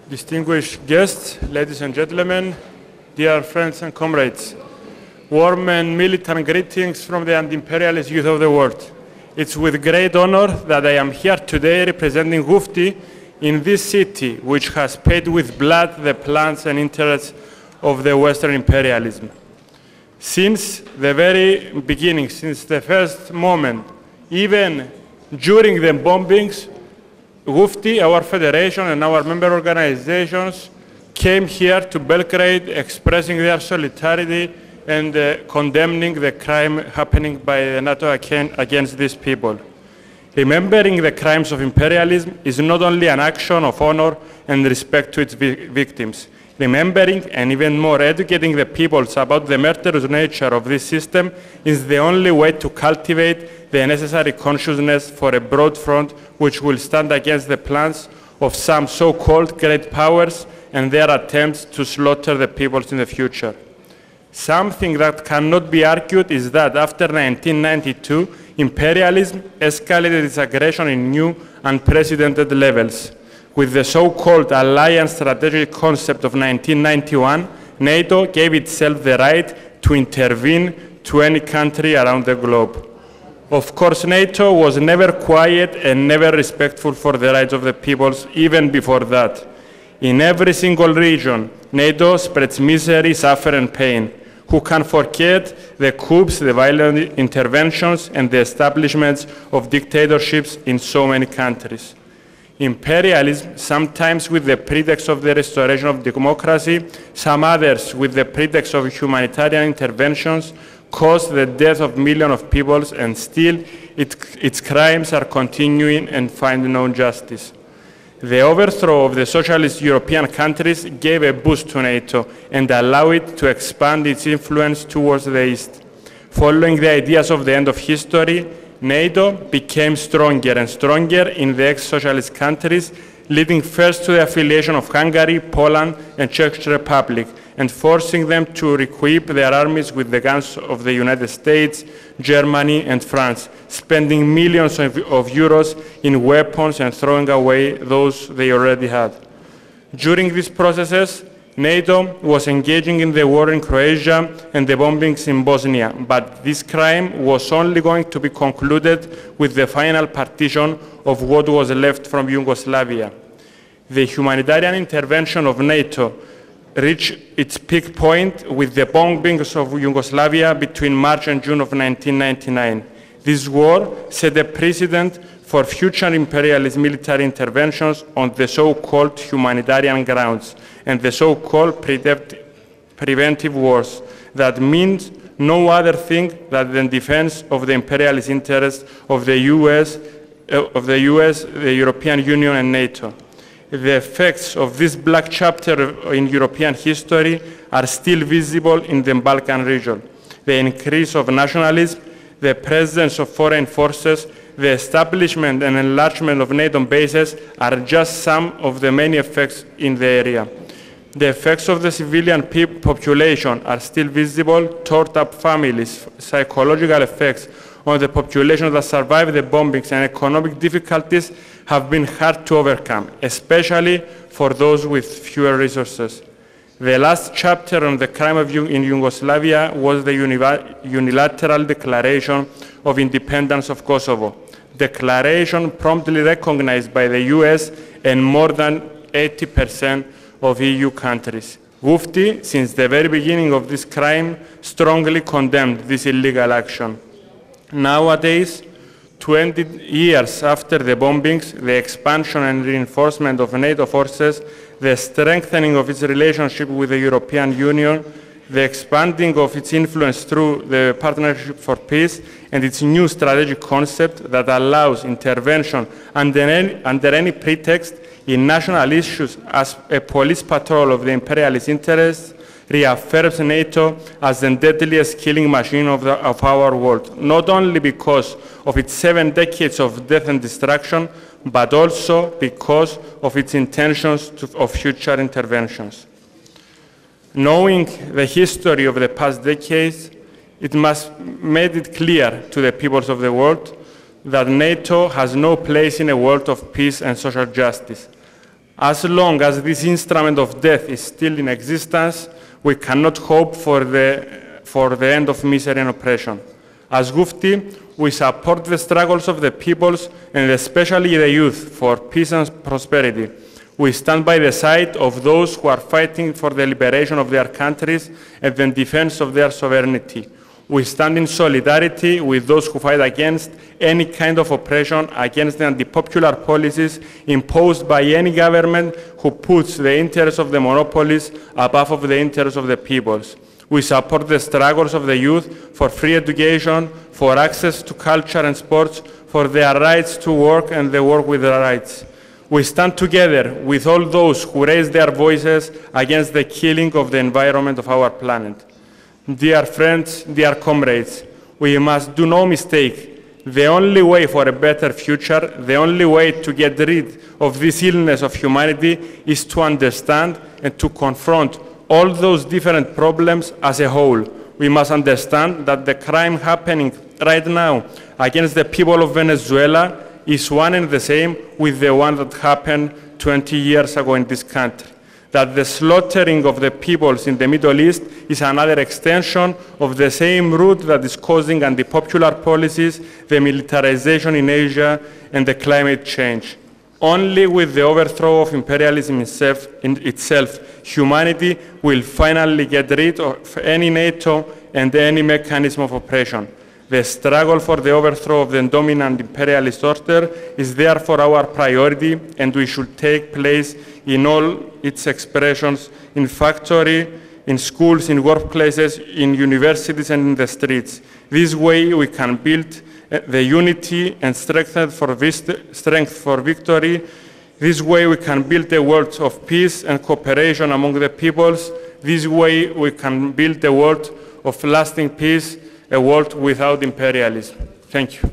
Distinguished guests, ladies and gentlemen, dear friends and comrades, warm and militant greetings from the anti-imperialist youth of the world. It's with great honor that I am here today representing Gufti in this city, which has paid with blood the plans and interests of the Western imperialism. Since the very beginning, since the first moment, even during the bombings, Gufti, our federation and our member organizations came here to Belgrade expressing their solidarity and condemning the crime happening by the NATO against these people. Remembering the crimes of imperialism is not only an action of honor and respect to its victims. Remembering and even more educating the peoples about the murderous nature of this system is the only way to cultivate the necessary consciousness for a broad front which will stand against the plans of some so-called great powers and their attempts to slaughter the peoples in the future. Something that cannot be argued is that after 1992, imperialism escalated its aggression in new, unprecedented levels. With the so-called alliance strategic concept of 1991, NATO gave itself the right to intervene to any country around the globe. Of course, NATO was never quiet and never respectful for the rights of the peoples, even before that. In every single region, NATO spreads misery, suffering, and pain. Who can forget the coups, the violent interventions, and the establishments of dictatorships in so many countries? Imperialism, sometimes with the pretext of the restoration of democracy, some others with the pretext of humanitarian interventions, caused the death of millions of people, and still its crimes are continuing and find no justice. The overthrow of the socialist European countries gave a boost to NATO and allowed it to expand its influence towards the East. Following the ideas of the end of history, NATO became stronger and stronger in the ex-socialist countries, leading first to the affiliation of Hungary, Poland, and Czech Republic, and forcing them to re-equip their armies with the guns of the United States, Germany, and France, spending millions of euros in weapons and throwing away those they already had. During these processes, NATO was engaging in the war in Croatia and the bombings in Bosnia, but this crime was only going to be concluded with the final partition of what was left from Yugoslavia. The humanitarian intervention of NATO reached its peak point with the bombings of Yugoslavia between March and June of 1999. This war set a precedent for future imperialist military interventions on the so-called humanitarian grounds and the so-called preventive wars that means no other thing than the defense of the imperialist interests of the US, the European Union, and NATO. The effects of this black chapter in European history are still visible in the Balkan region. The increase of nationalism, the presence of foreign forces, the establishment and enlargement of NATO bases are just some of the many effects in the area. The effects of the civilian population are still visible, torn up families, psychological effects on the population that survived the bombings, and economic difficulties have been hard to overcome, especially for those with fewer resources. The last chapter on the crime in Yugoslavia was the unilateral declaration of independence of Kosovo. Declaration promptly recognized by the US and more than 80% of EU countries. Gufti, since the very beginning of this crime, strongly condemned this illegal action. Nowadays, 20 years after the bombings, the expansion and reinforcement of NATO forces, the strengthening of its relationship with the European Union, the expanding of its influence through the Partnership for Peace, and its new strategic concept that allows intervention under any pretext in national issues as a police patrol of the imperialist interests, reaffirms NATO as the deadliest killing machine of our world, not only because of its 7 decades of death and destruction, but also because of its intentions of future interventions. Knowing the history of the past decades, it must make it clear to the peoples of the world that NATO has no place in a world of peace and social justice. As long as this instrument of death is still in existence, we cannot hope for the end of misery and oppression. As Gufti, we support the struggles of the peoples, and especially the youth, for peace and prosperity. We stand by the side of those who are fighting for the liberation of their countries and the defense of their sovereignty. We stand in solidarity with those who fight against any kind of oppression, against the anti-popular policies imposed by any government who puts the interests of the monopolies above of the interests of the peoples. We support the struggles of the youth for free education, for access to culture and sports, for their rights to work and the work with their rights. We stand together with all those who raise their voices against the killing of the environment of our planet. Dear friends, dear comrades, we must do no mistake. The only way for a better future, the only way to get rid of this illness of humanity is to understand and to confront all those different problems as a whole. We must understand that the crime happening right now against the people of Venezuela is one and the same with the one that happened 20 years ago in this country. That the slaughtering of the peoples in the Middle East is another extension of the same root that is causing anti-popular policies, the militarization in Asia, and the climate change. Only with the overthrow of imperialism itself, humanity will finally get rid of any NATO and any mechanism of oppression. The struggle for the overthrow of the dominant imperialist order is therefore our priority, and we should take place in all its expressions, in factories, in schools, in workplaces, in universities, and in the streets. This way we can build the unity and strength for victory. This way we can build a world of peace and cooperation among the peoples. This way we can build a world of lasting peace, a world without imperialism. Thank you.